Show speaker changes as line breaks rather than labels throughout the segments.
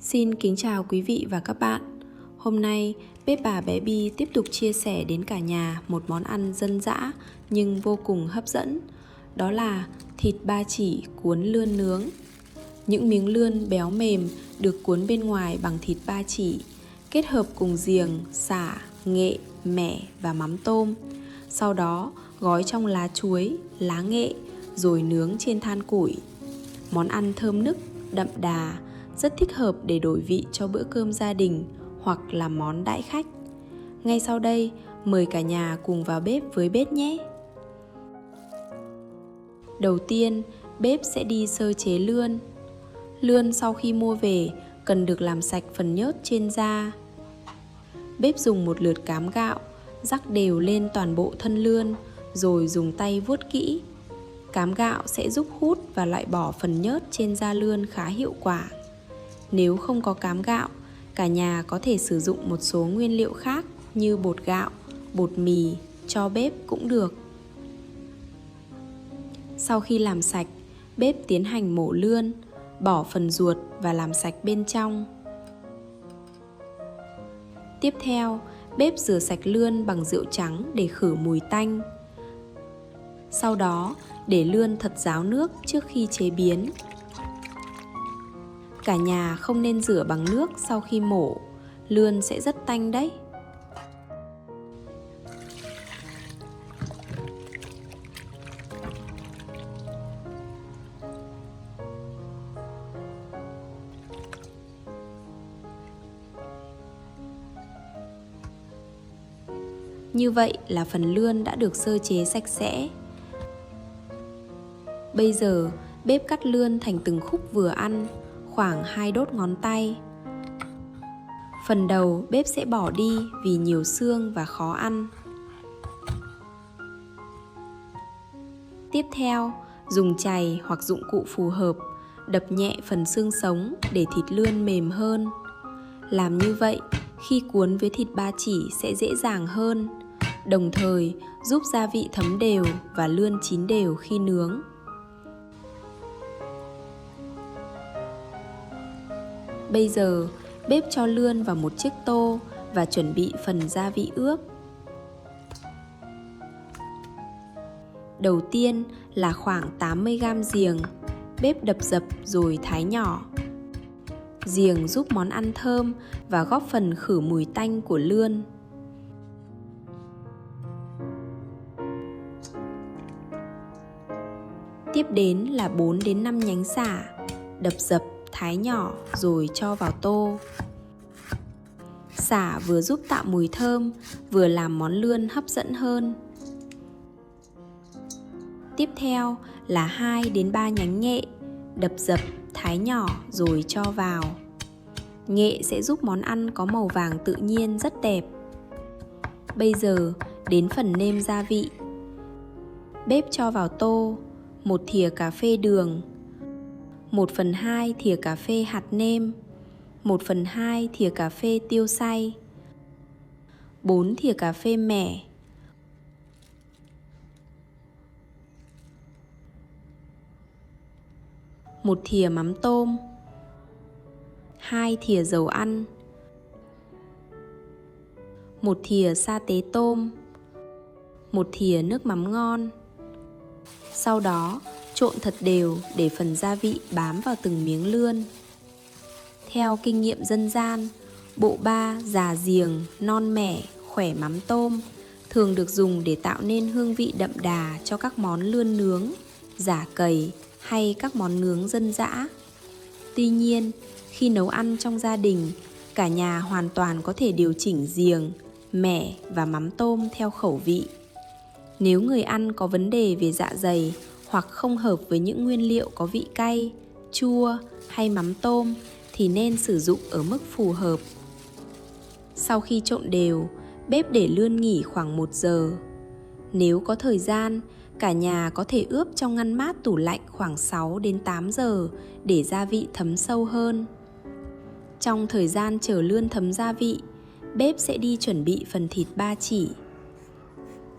Xin kính chào quý vị và các bạn. Hôm nay, bếp bà Bé Bi tiếp tục chia sẻ đến cả nhà một món ăn dân dã nhưng vô cùng hấp dẫn. Đó là thịt ba chỉ cuốn lươn nướng. Những miếng lươn béo mềm được cuốn bên ngoài bằng thịt ba chỉ, kết hợp cùng giềng, sả, nghệ, mẻ và mắm tôm. Sau đó gói trong lá chuối, lá nghệ rồi nướng trên than củi. Món ăn thơm nức, đậm đà, rất thích hợp để đổi vị cho bữa cơm gia đình hoặc là món đãi khách. Ngay sau đây, mời cả nhà cùng vào bếp với bếp nhé. Đầu tiên, bếp sẽ đi sơ chế lươn. Lươn sau khi mua về cần được làm sạch phần nhớt trên da. Bếp dùng một lượt cám gạo, rắc đều lên toàn bộ thân lươn, rồi dùng tay vuốt kỹ. Cám gạo sẽ giúp hút và loại bỏ phần nhớt trên da lươn khá hiệu quả. Nếu không có cám gạo, cả nhà có thể sử dụng một số nguyên liệu khác như bột gạo, bột mì, tro bếp cũng được. Sau khi làm sạch, bếp tiến hành mổ lươn, bỏ phần ruột và làm sạch bên trong. Tiếp theo, bếp rửa sạch lươn bằng rượu trắng để khử mùi tanh. Sau đó, để lươn thật ráo nước trước khi chế biến. Cả nhà không nên rửa bằng nước sau khi mổ, lươn sẽ rất tanh đấy. Như vậy là phần lươn đã được sơ chế sạch sẽ. Bây giờ, bếp cắt lươn thành từng khúc vừa ăn, khoảng 2 đốt ngón tay. Phần đầu bếp sẽ bỏ đi vì nhiều xương và khó ăn. Tiếp theo, dùng chày hoặc dụng cụ phù hợp, đập nhẹ phần xương sống để thịt lươn mềm hơn. Làm như vậy, khi cuốn với thịt ba chỉ sẽ dễ dàng hơn, đồng thời giúp gia vị thấm đều và lươn chín đều khi nướng. Bây giờ, bếp cho lươn vào một chiếc tô và chuẩn bị phần gia vị ướp. Đầu tiên là khoảng 80g giềng, bếp đập dập rồi thái nhỏ. Giềng giúp món ăn thơm và góp phần khử mùi tanh của lươn. Tiếp đến là 4 đến 5 nhánh sả, đập dập, thái nhỏ rồi cho vào tô. Sả vừa giúp tạo mùi thơm, vừa làm món lươn hấp dẫn hơn. Tiếp theo là 2 đến 3 nhánh nghệ, đập dập, thái nhỏ rồi cho vào. Nghệ sẽ giúp món ăn có màu vàng tự nhiên rất đẹp. Bây giờ đến phần nêm gia vị. Bếp cho vào tô 1 thìa cà phê đường, 1/2 thìa cà phê hạt nêm, 1/2 thìa cà phê tiêu xay, 4 thìa cà phê mẻ, 1 thìa mắm tôm, 2 thìa dầu ăn, 1 thìa sa tế tôm, 1 thìa nước mắm ngon. Sau đó, trộn thật đều để phần gia vị bám vào từng miếng lươn. Theo kinh nghiệm dân gian, bộ ba, già giềng, non mẻ, khỏe mắm tôm thường được dùng để tạo nên hương vị đậm đà cho các món lươn nướng, chả cầy hay các món nướng dân dã. Tuy nhiên, khi nấu ăn trong gia đình, cả nhà hoàn toàn có thể điều chỉnh giềng, mẻ và mắm tôm theo khẩu vị. Nếu người ăn có vấn đề về dạ dày hoặc không hợp với những nguyên liệu có vị cay, chua hay mắm tôm thì nên sử dụng ở mức phù hợp. Sau khi trộn đều, bếp để lươn nghỉ khoảng 1 giờ. Nếu có thời gian, cả nhà có thể ướp trong ngăn mát tủ lạnh khoảng 6 đến 8 giờ để gia vị thấm sâu hơn. Trong thời gian chờ lươn thấm gia vị, bếp sẽ đi chuẩn bị phần thịt ba chỉ.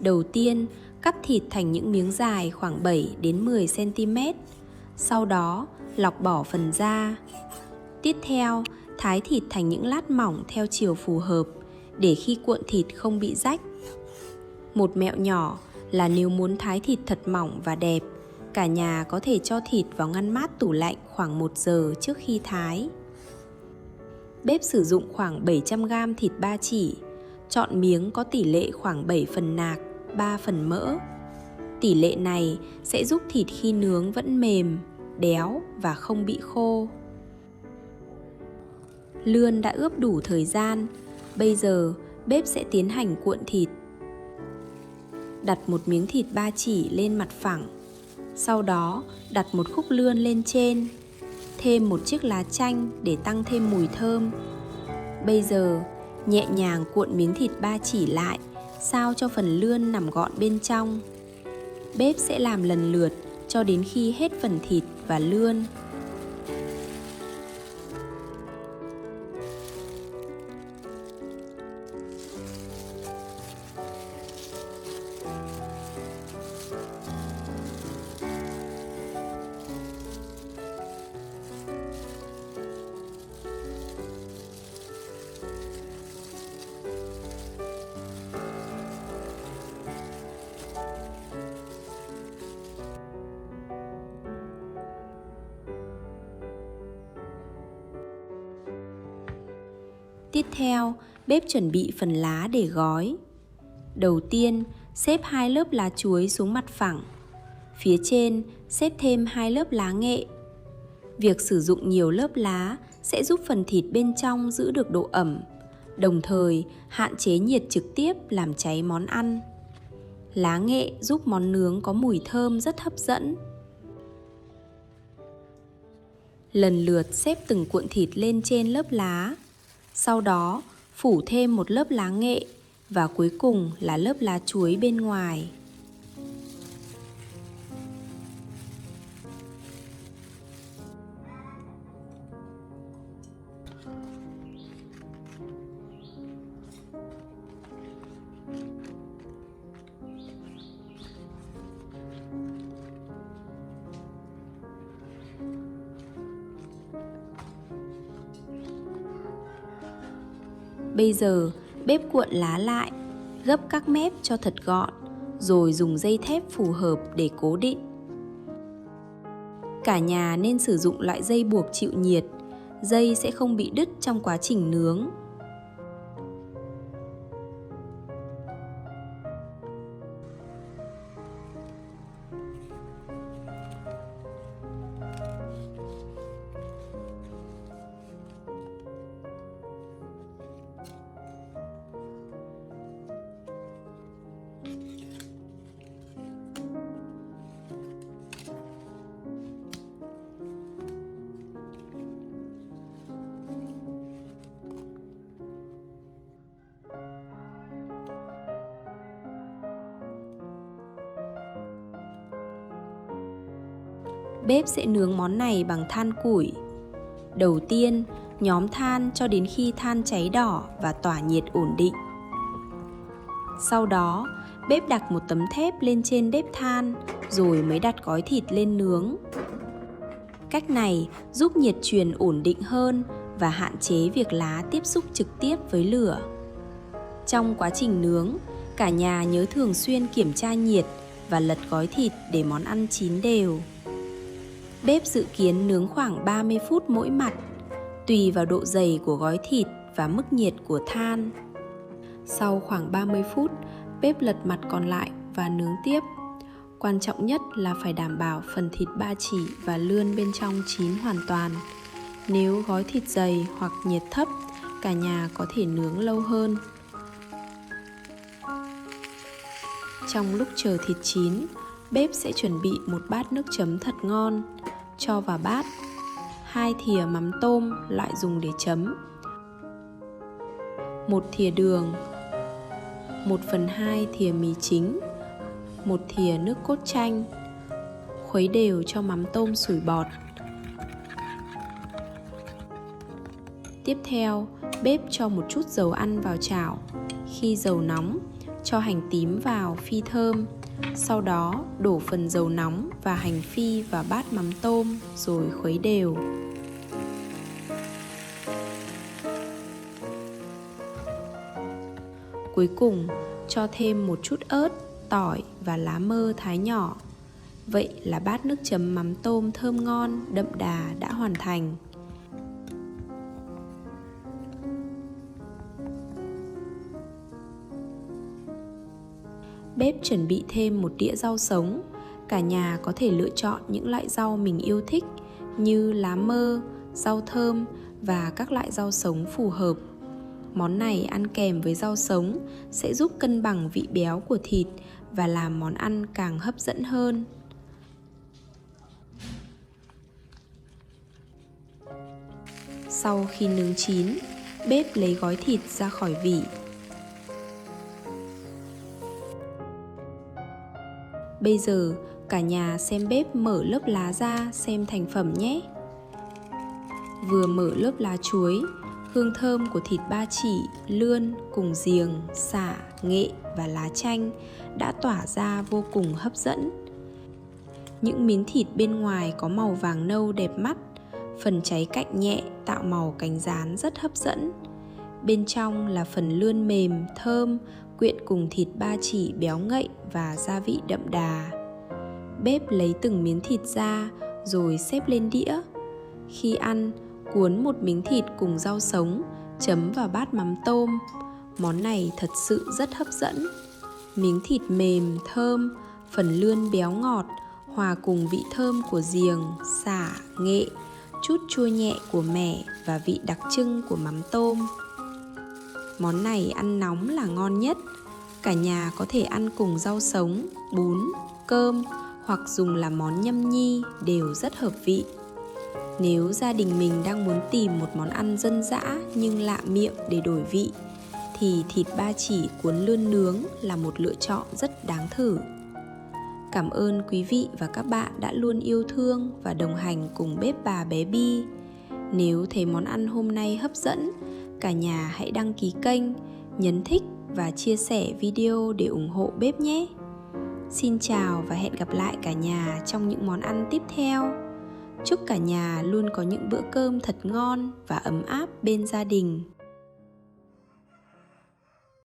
Đầu tiên, cắt thịt thành những miếng dài khoảng 7 đến 10 cm. Sau đó, lọc bỏ phần da. Tiếp theo, thái thịt thành những lát mỏng theo chiều phù hợp để khi cuộn thịt không bị rách. Một mẹo nhỏ là nếu muốn thái thịt thật mỏng và đẹp, cả nhà có thể cho thịt vào ngăn mát tủ lạnh khoảng 1 giờ trước khi thái. Bếp sử dụng khoảng 700g thịt ba chỉ, chọn miếng có tỷ lệ khoảng 7 phần nạc, 3 phần mỡ. Tỷ lệ này sẽ giúp thịt khi nướng vẫn mềm, đéo và không bị khô. Lươn đã ướp đủ thời gian, bây giờ bếp sẽ tiến hành cuộn thịt. Đặt một miếng thịt ba chỉ lên mặt phẳng, sau đó đặt một khúc lươn lên trên, thêm một chiếc lá chanh để tăng thêm mùi thơm. Bây giờ nhẹ nhàng cuộn miếng thịt ba chỉ lại sao cho phần lươn nằm gọn bên trong. Bếp sẽ làm lần lượt cho đến khi hết phần thịt và lươn. Tiếp theo, bếp chuẩn bị phần lá để gói. Đầu tiên, xếp 2 lớp lá chuối xuống mặt phẳng. Phía trên xếp thêm 2 lớp lá nghệ. Việc sử dụng nhiều lớp lá sẽ giúp phần thịt bên trong giữ được độ ẩm, đồng thời hạn chế nhiệt trực tiếp làm cháy món ăn. Lá nghệ giúp món nướng có mùi thơm rất hấp dẫn. Lần lượt xếp từng cuộn thịt lên trên lớp lá. Sau đó, phủ thêm một lớp lá nghệ và cuối cùng là lớp lá chuối bên ngoài. Bây giờ, bếp cuộn lá lại, gấp các mép cho thật gọn, rồi dùng dây thép phù hợp để cố định. Cả nhà nên sử dụng loại dây buộc chịu nhiệt, dây sẽ không bị đứt trong quá trình nướng. Bếp sẽ nướng món này bằng than củi. Đầu tiên, nhóm than cho đến khi than cháy đỏ và tỏa nhiệt ổn định. Sau đó, bếp đặt một tấm thép lên trên bếp than, rồi mới đặt gói thịt lên nướng. Cách này giúp nhiệt truyền ổn định hơn và hạn chế việc lá tiếp xúc trực tiếp với lửa. Trong quá trình nướng, cả nhà nhớ thường xuyên kiểm tra nhiệt và lật gói thịt để món ăn chín đều. Bếp dự kiến nướng khoảng 30 phút mỗi mặt, tùy vào độ dày của gói thịt và mức nhiệt của than. Sau khoảng 30 phút, bếp lật mặt còn lại và nướng tiếp. Quan trọng nhất là phải đảm bảo phần thịt ba chỉ và lươn bên trong chín hoàn toàn. Nếu gói thịt dày hoặc nhiệt thấp, cả nhà có thể nướng lâu hơn. Trong lúc chờ thịt chín, bếp sẽ chuẩn bị một bát nước chấm thật ngon. Cho vào bát 2 thìa mắm tôm loại dùng để chấm, 1 thìa đường, 1/2 thìa mì chính, 1 thìa nước cốt chanh. Khuấy đều cho mắm tôm sủi bọt. Tiếp theo, bếp cho một chút dầu ăn vào chảo. Khi dầu nóng, cho hành tím vào phi thơm. Sau đó đổ phần dầu nóng và hành phi vào bát mắm tôm rồi khuấy đều. Cuối cùng, cho thêm một chút ớt, tỏi và lá mơ thái nhỏ. Vậy là bát nước chấm mắm tôm thơm ngon, đậm đà đã hoàn thành. Bếp chuẩn bị thêm một đĩa rau sống. Cả nhà có thể lựa chọn những loại rau mình yêu thích như lá mơ, rau thơm và các loại rau sống phù hợp. Món này ăn kèm với rau sống sẽ giúp cân bằng vị béo của thịt và làm món ăn càng hấp dẫn hơn. Sau khi nướng chín, bếp lấy gói thịt ra khỏi vỉ. Bây giờ, cả nhà xem bếp mở lớp lá ra xem thành phẩm nhé. Vừa mở lớp lá chuối, hương thơm của thịt ba chỉ, lươn cùng giềng, sả, nghệ và lá chanh đã tỏa ra vô cùng hấp dẫn. Những miếng thịt bên ngoài có màu vàng nâu đẹp mắt, phần cháy cạnh nhẹ tạo màu cánh rán rất hấp dẫn. Bên trong là phần lươn mềm, thơm, quyện cùng thịt ba chỉ béo ngậy và gia vị đậm đà. Bếp lấy từng miếng thịt ra rồi xếp lên đĩa. Khi ăn, cuốn một miếng thịt cùng rau sống, chấm vào bát mắm tôm. Món này thật sự rất hấp dẫn. Miếng thịt mềm, thơm, phần lươn béo ngọt, hòa cùng vị thơm của giềng, sả, nghệ, chút chua nhẹ của mẻ và vị đặc trưng của mắm tôm. Món này ăn nóng là ngon nhất. Cả nhà có thể ăn cùng rau sống, bún, cơm hoặc dùng làm món nhâm nhi đều rất hợp vị. Nếu gia đình mình đang muốn tìm một món ăn dân dã nhưng lạ miệng để đổi vị, thì thịt ba chỉ cuốn lươn nướng là một lựa chọn rất đáng thử. Cảm ơn quý vị và các bạn đã luôn yêu thương và đồng hành cùng bếp bà bé Bi. Nếu thấy món ăn hôm nay hấp dẫn, cả nhà hãy đăng ký kênh, nhấn thích và chia sẻ video để ủng hộ bếp nhé. Xin chào và hẹn gặp lại cả nhà trong những món ăn tiếp theo. Chúc cả nhà luôn có những bữa cơm thật ngon và ấm áp bên gia đình.